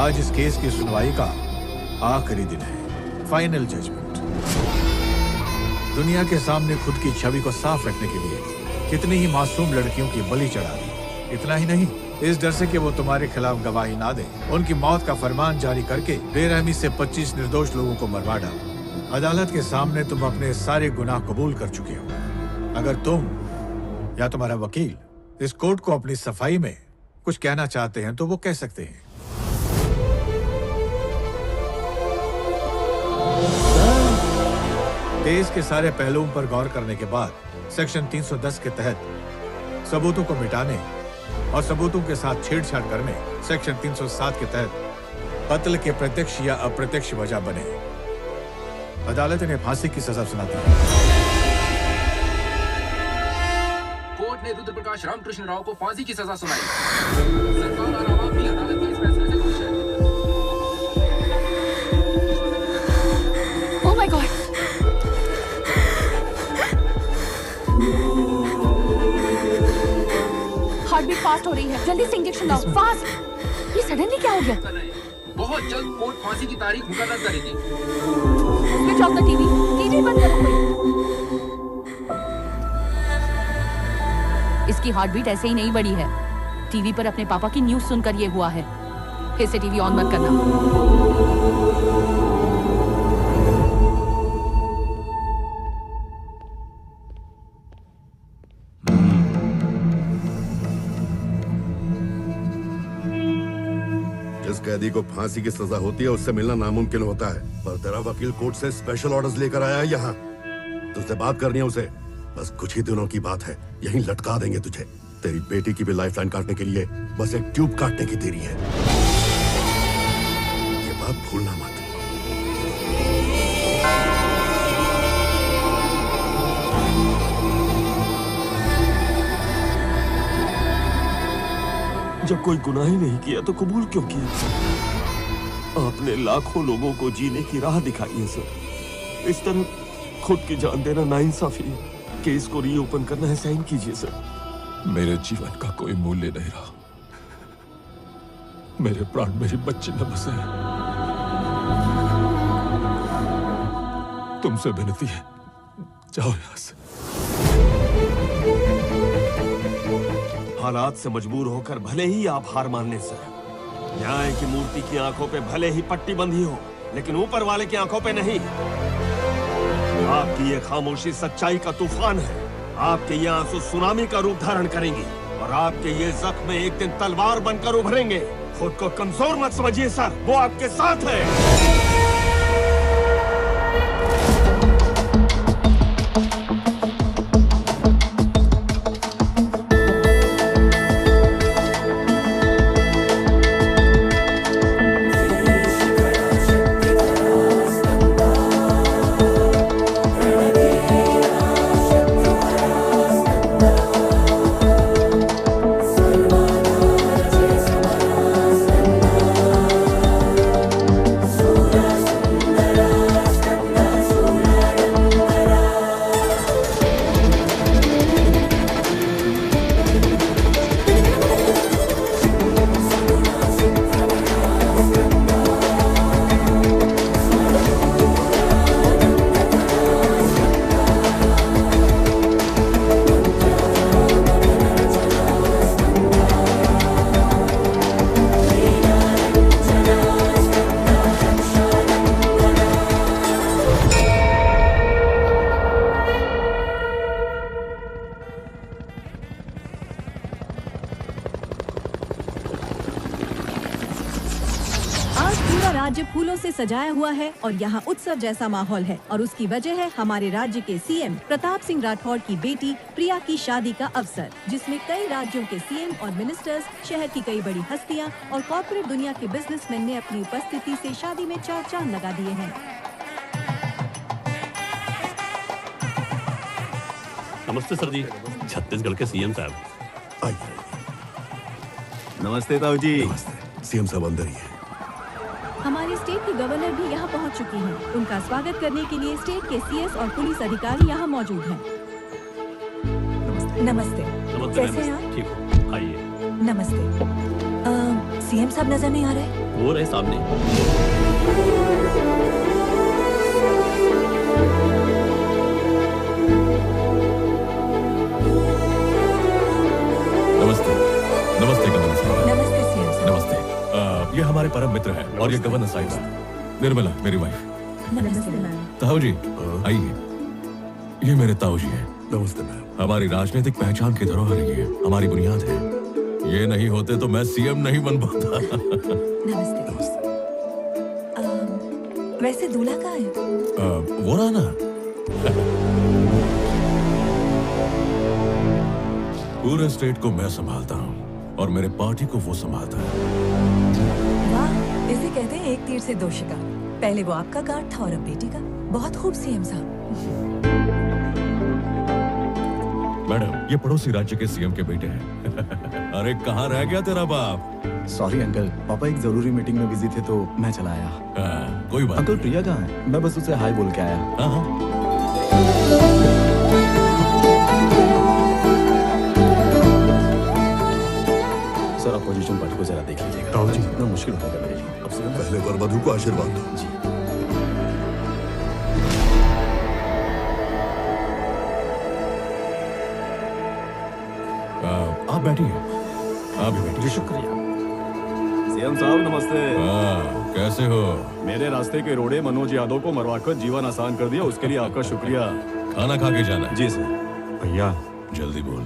आज इस केस की सुनवाई का आखिरी दिन है, फाइनल जजमेंट। दुनिया के सामने खुद की छवि को साफ रखने के लिए कितनी ही मासूम लड़कियों की बलि चढ़ा दी। इतना ही नहीं, इस डर से कि वो तुम्हारे खिलाफ गवाही ना दे, उनकी मौत का फरमान जारी करके बेरहमी से 25 निर्दोष लोगों को मरवा डाला। अदालत के सामने तुम अपने सारे गुनाह कबूल कर चुके हो। अगर तुम या तुम्हारा वकील इस कोर्ट को अपनी सफाई में कुछ कहना चाहते हैं तो वो कह सकते हैं। केस के सारे पहलुओं पर गौर करने के बाद सेक्शन 310 के तहत सबूतों को मिटाने और सबूतों के साथ छेड़छाड़ करने सेक्शन 307 के तहत कत्ल के प्रत्यक्ष या अप्रत्यक्ष वजह बने। अदालत ने फांसी की सजा सुना दी। कोर्ट ने रुद्रप्रकाश रामकृष्ण राव को फांसी की सजा सुनाई। सरकार और आवाम भी अदालत के इस फैसले से खुश है। Oh my God! Heartbeat fast हो रही है, जल्दी से इंजेक्शन लाओ, फास्ट! ये सडनली क्या हो गया? बहुत जल्द कोर्ट फांसी की तारीख मुकर्रर करेगी। स्विच ऑफ द टीवी बंद करो। इसकी हार्टबीट ऐसे ही नहीं बढ़ी है। टीवी पर अपने पापा की न्यूज़ सुनकर ये हुआ है। फिर से टीवी ऑन मत करना। जिस कैदी को फांसी की सजा होती है उससे मिलना नामुमकिन होता है, पर तेरा वकील कोर्ट से स्पेशल ऑर्डर्स लेकर आया है यहाँ। तुझसे बात करनी है उसे, बस कुछ ही दिनों की बात है, यहीं लटका देंगे तुझे। तेरी बेटी की भी लाइफलाइन काटने के लिए बस एक ट्यूब काटने की देरी है, ये बात भूलना मत। जब कोई गुनाह ही नहीं किया तो कबूल क्यों किया? आपने लाखों लोगों को जीने की राह दिखाई है सर। इस तरह खुद की जान देना नाइंसाफी है। केस को रीओपन करना है, साइन कीजिए सर। मेरे जीवन का कोई मूल्य नहीं रहा। मेरे प्राण मेरी बच्ची में बसे हैं। तुमसे विनती है, जाओ यहां से। हालात से मजबूर होकर भले ही आप हार मान लें सर। न्याय की मूर्ति की आंखों पे भले ही पट्टी बंधी हो, लेकिन ऊपर वाले की आंखों पे नहीं। आपकी ये खामोशी सच्चाई का तूफान है। आपके ये आंसू सुनामी का रूप धारण करेंगे और आपके ये जख्म एक दिन तलवार बनकर उभरेंगे। खुद को कमजोर मत समझिए सर, वो आपके साथ है। राज्य फूलों से सजाया हुआ है और यहाँ उत्सव जैसा माहौल है और उसकी वजह है हमारे राज्य के सीएम प्रताप सिंह राठौड़ की बेटी प्रिया की शादी का अवसर, जिसमें कई राज्यों के सीएम और मिनिस्टर्स, शहर की कई बड़ी हस्तियाँ और कॉर्पोरेट दुनिया के बिजनेसमैन ने अपनी उपस्थिति से शादी में चार चांद लगा दिए हैं। नमस्ते सर जी, छत्तीसगढ़ के सीएम साहब। आइए। नमस्ते ताऊ जी। नमस्ते। सीएम साहब अंदर ही है। हमारे स्टेट की गवर्नर भी यहाँ पहुँच चुकी हैं। उनका स्वागत करने के लिए स्टेट के सीएस और पुलिस अधिकारी यहाँ मौजूद हैं। नमस्ते। कैसे हैं आप? ठीक हो, आइए। नमस्ते। सीएम साहब नजर नहीं आ रहे? वो रहे सामने। नमस्ते। नमस्ते गवर्नर साहिबा। नमस्ते सीएम साहब। नमस्ते। ये हमारे परम मित्र हैं और ये गवर्नर साहिबा निर्मला मेरी वाइफ। नमस्ते मैम। ताऊ जी आइए, ये मेरे ताऊ जी हैं। नमस्ते मैम। हमारी राजनीतिक पहचान की धरोहर ये हमारी बुनियाद है। ये नहीं होते तो मैं सीएम नहीं बन पाता। नमस्ते। वैसे दूल्हा कहाँ है? वो रहा ना। पूरे स्टेट को मैं संभालता हूँ और मेरे पार्टी को वो संभालता है। वाह, इसे कहते हैं एक तीर से दो शिकार। पहले वो आपका गार्ड था और अब बेटी का। बहुत खूब सीएम साहब। मैडम, ये पड़ोसी राज्य के सीएम के बेटे हैं। अरे कहाँ रह गया तेरा बाप? सॉरी अंकल, पापा एक जरूरी मीटिंग में बिजी थे तो मैं चला आया। कोई बात अंकल नहीं। प्रिया कहाँ है? मैं बस उसे हाय बोल के आया। हाँ। सर अपोजिशन पार्टी को जरा देख लीजिएगा। ताऊ जी। इतना मुश्किल होगा मेरे लिए। अब सीएम पहले वर वधु को आशीर्वाद दो। जी। आप बैठिए। आप भी बैठिए। शुक्रिया। सीएम साहब नमस्ते। कैसे हो? मेरे रास्ते के रोड़े मनोज यादव को मरवाकर जीवन आसान कर दिया, उसके लिए आपका शुक्रिया। खाना खा के जाना है। जी सर। भैया जल्दी बोल।